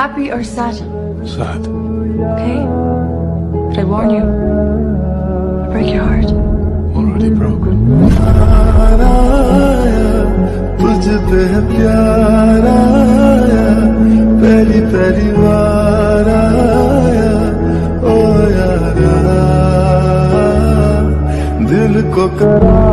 Happy or sad? Sad. Okay. But I warn you, I break your heart. Already broken. तुझ पे प्यार आया, पहली पहली बार आया, ओ यारा, दिल को करा